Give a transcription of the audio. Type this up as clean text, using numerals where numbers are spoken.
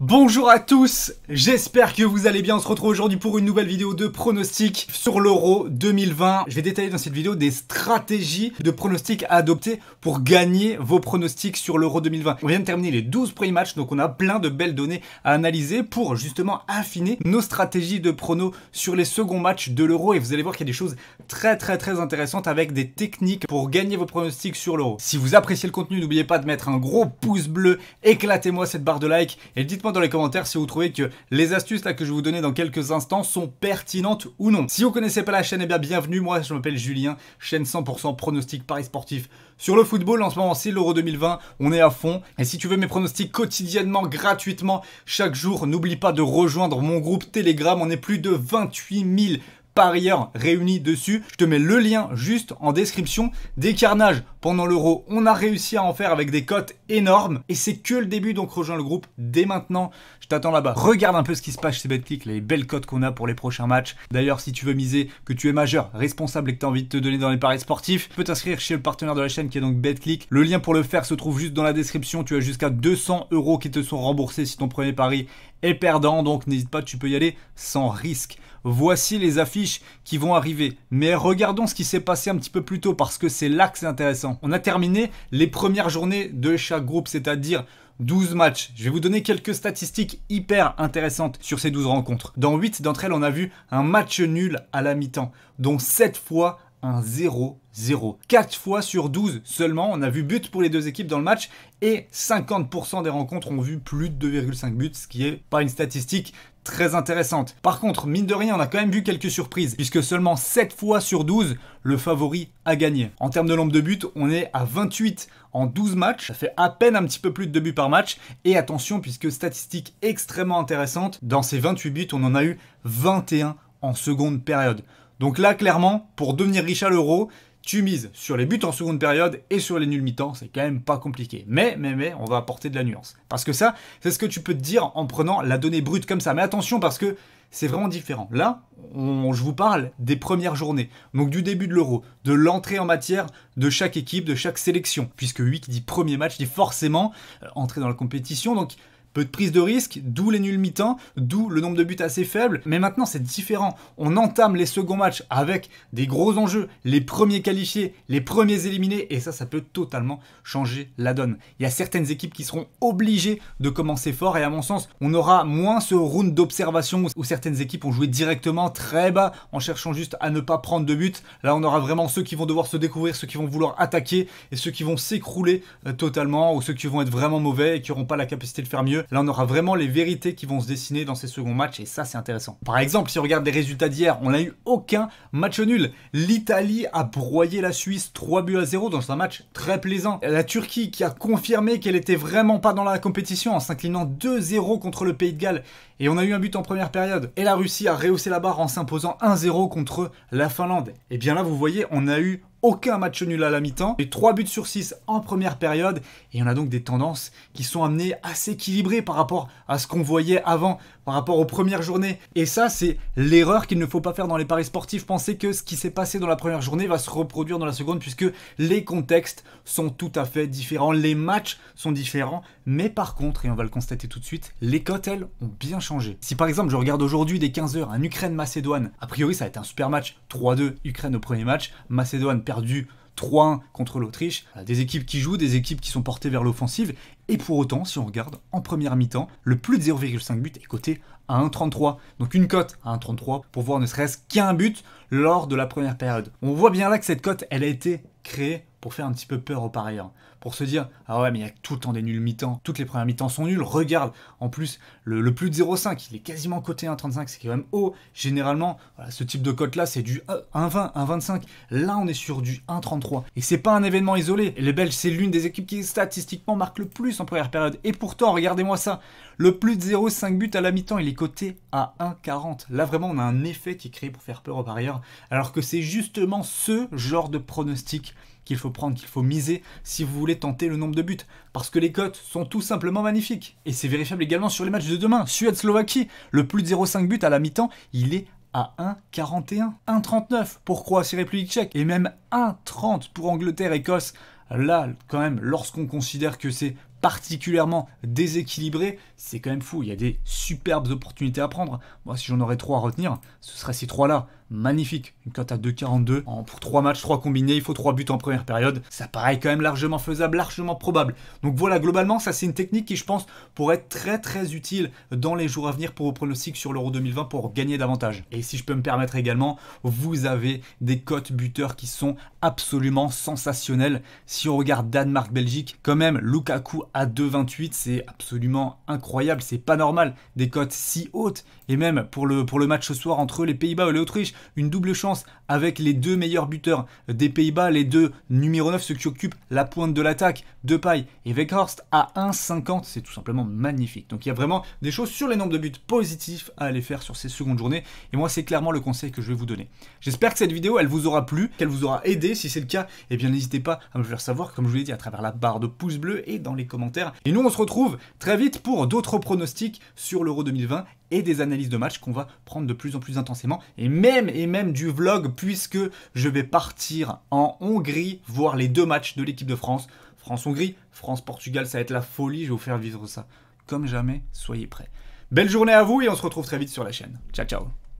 Bonjour à tous, j'espère que vous allez bien. On se retrouve aujourd'hui pour une nouvelle vidéo de pronostics sur l'Euro 2020. Je vais détailler dans cette vidéo des stratégies de pronostics à adopter pour gagner vos pronostics sur l'Euro 2020. On vient de terminer les 12 premiers matchs, donc on a plein de belles données à analyser pour justement affiner nos stratégies de pronos sur les seconds matchs de l'Euro. Et vous allez voir qu'il y a des choses très intéressantes avec des techniques pour gagner vos pronostics sur l'Euro. Si vous appréciez le contenu, n'oubliez pas de mettre un gros pouce bleu, éclatez-moi cette barre de like et dites-moi dans les commentaires si vous trouvez que les astuces là que je vais vous donner dans quelques instants sont pertinentes ou non. Si vous connaissez pas la chaîne, eh bien bienvenue, moi je m'appelle Julien, chaîne 100% pronostic paris sportif sur le football. En ce moment c'est l'Euro 2020, on est à fond. Et si tu veux mes pronostics quotidiennement, gratuitement, chaque jour, n'oublie pas de rejoindre mon groupe Telegram, on est plus de 28 000 parieurs réunis dessus. Je te mets le lien juste en description. Des carnages pendant l'Euro, on a réussi à en faire avec des cotes énormes et c'est que le début, donc rejoins le groupe dès maintenant. Je t'attends là-bas. Regarde un peu ce qui se passe chez Betclic, les belles cotes qu'on a pour les prochains matchs. D'ailleurs, si tu veux miser, que tu es majeur, responsable et que tu as envie de te donner dans les paris sportifs, tu peux t'inscrire chez le partenaire de la chaîne qui est donc Betclic. Le lien pour le faire se trouve juste dans la description. Tu as jusqu'à 200 € qui te sont remboursés si ton premier pari est perdant, donc n'hésite pas, tu peux y aller sans risque. Voici les affiches qui vont arriver. Mais regardons ce qui s'est passé un petit peu plus tôt parce que c'est là que c'est intéressant. On a terminé les premières journées de chaque groupe, c'est-à-dire 12 matchs. Je vais vous donner quelques statistiques hyper intéressantes sur ces 12 rencontres. Dans 8 d'entre elles, on a vu un match nul à la mi-temps, dont 7 fois un 0-0. 4 fois sur 12 seulement, on a vu but pour les deux équipes dans le match et 50% des rencontres ont vu plus de 2,5 buts, ce qui est pas une statistique très intéressante. Par contre, mine de rien, on a quand même vu quelques surprises, puisque seulement 7 fois sur 12, le favori a gagné. En termes de nombre de buts, on est à 28 en 12 matchs, ça fait à peine un petit peu plus de 2 buts par match. Et attention, puisque statistique extrêmement intéressante, dans ces 28 buts, on en a eu 21 en seconde période. Donc là, clairement, pour devenir riche à l'Euro, tu mises sur les buts en seconde période et sur les nuls mi-temps, c'est quand même pas compliqué. Mais, on va apporter de la nuance. Parce que ça, c'est ce que tu peux te dire en prenant la donnée brute comme ça. Mais attention, parce que c'est vraiment différent. Là, je vous parle des premières journées. Donc du début de l'Euro, de l'entrée en matière de chaque équipe, de chaque sélection. Puisque 8 qui dit premier match, dit forcément entrer dans la compétition. Donc peu de prise de risque, d'où les nuls mi-temps, d'où le nombre de buts assez faible. Mais maintenant, c'est différent. On entame les seconds matchs avec des gros enjeux, les premiers qualifiés, les premiers éliminés, et ça peut totalement changer la donne. Il y a certaines équipes qui seront obligées de commencer fort, et à mon sens, on aura moins ce round d'observation où certaines équipes ont joué directement très bas en cherchant juste à ne pas prendre de buts. Là, on aura vraiment ceux qui vont devoir se découvrir, ceux qui vont vouloir attaquer, et ceux qui vont s'écrouler totalement, ou ceux qui vont être vraiment mauvais et qui n'auront pas la capacité de faire mieux. Là, on aura vraiment les vérités qui vont se dessiner dans ces seconds matchs et ça, c'est intéressant. Par exemple, si on regarde les résultats d'hier, on n'a eu aucun match nul. L'Italie a broyé la Suisse 3-0 dans un match très plaisant. La Turquie qui a confirmé qu'elle était vraiment pas dans la compétition en s'inclinant 2-0 contre le Pays de Galles. Et on a eu un but en première période. Et la Russie a rehaussé la barre en s'imposant 1-0 contre la Finlande. Et bien là, vous voyez, on a eu aucun match nul à la mi-temps, et 3 buts sur 6 en première période, et on a donc des tendances qui sont amenées à s'équilibrer par rapport à ce qu'on voyait avant, par rapport aux premières journées. Et ça, c'est l'erreur qu'il ne faut pas faire dans les paris sportifs, penser que ce qui s'est passé dans la première journée va se reproduire dans la seconde, puisque les contextes sont tout à fait différents, les matchs sont différents, mais par contre, et on va le constater tout de suite, les cotes, elles, ont bien changé. Si par exemple, je regarde aujourd'hui dès 15h un Ukraine-Macédoine, a priori, ça va être un super match, 3-2 Ukraine au premier match, Macédoine perdu 3-1 contre l'Autriche, des équipes qui jouent, des équipes qui sont portées vers l'offensive, et pour autant, si on regarde en première mi-temps, le plus de 0,5 but est coté à 1,33. Donc une cote à 1,33 pour voir ne serait-ce qu'un but lors de la première période. On voit bien là que cette cote, elle a été créée pour faire un petit peu peur aux parieurs. Pour se dire, ah ouais, mais il y a tout le temps des nuls mi-temps, toutes les premières mi-temps sont nuls, regarde, en plus, le plus de 0,5, il est quasiment coté à 1,35, c'est quand même haut. Généralement, voilà, ce type de cote-là, c'est du 1,20, 1,25. Là, on est sur du 1,33. Et c'est pas un événement isolé. Et les Belges, c'est l'une des équipes qui, statistiquement, marque le plus en première période. Et pourtant, regardez-moi ça, le plus de 0,5 buts à la mi-temps, il est coté à 1,40. Là, vraiment, on a un effet qui est créé pour faire peur aux parieurs, alors que c'est justement ce genre de pronostic qu'il faut prendre, qu'il faut miser si vous voulez tenter le nombre de buts. Parce que les cotes sont tout simplement magnifiques. Et c'est vérifiable également sur les matchs de demain. Suède-Slovaquie, le plus de 0,5 buts à la mi-temps, il est à 1,41, 1,39 pour Croatie-République tchèque, et même 1,30 pour Angleterre-Écosse. Là, quand même, lorsqu'on considère que c'est particulièrement déséquilibré, c'est quand même fou. Il y a des superbes opportunités à prendre. Moi, si j'en aurais 3 à retenir, ce serait ces 3-là. Magnifique. Une cote à 2,42. Pour 3 matchs, 3 combinés, il faut 3 buts en première période. Ça paraît quand même largement faisable, largement probable. Donc voilà, globalement, ça c'est une technique qui, je pense, pourrait être très très utile dans les jours à venir pour vos pronostics sur l'Euro 2020 pour gagner davantage. Et si je peux me permettre également, vous avez des cotes buteurs qui sont absolument sensationnelles. Si on regarde Danemark-Belgique, quand même, Lukaku à 2,28, c'est absolument incroyable. C'est pas normal. Des cotes si hautes. Et même pour le match ce soir entre les Pays-Bas et l'Autriche, une double chance avec les 2 meilleurs buteurs des Pays-Bas, les 2 numéro 9, ceux qui occupent la pointe de l'attaque, Depay et Weghorst à 1,50, c'est tout simplement magnifique. Donc il y a vraiment des choses sur les nombres de buts positifs à aller faire sur ces secondes journées. Et moi, c'est clairement le conseil que je vais vous donner. J'espère que cette vidéo, elle vous aura plu, qu'elle vous aura aidé. Si c'est le cas, eh bien n'hésitez pas à me faire savoir, comme je vous l'ai dit, à travers la barre de pouces bleus et dans les commentaires. Et nous, on se retrouve très vite pour d'autres pronostics sur l'Euro 2020 et des analyses de matchs qu'on va prendre de plus en plus intensément, et même du vlog, puisque je vais partir en Hongrie voir les 2 matchs de l'équipe de France. France-Hongrie, France-Portugal, ça va être la folie, je vais vous faire vivre ça comme jamais, soyez prêts. Belle journée à vous et on se retrouve très vite sur la chaîne. Ciao, ciao.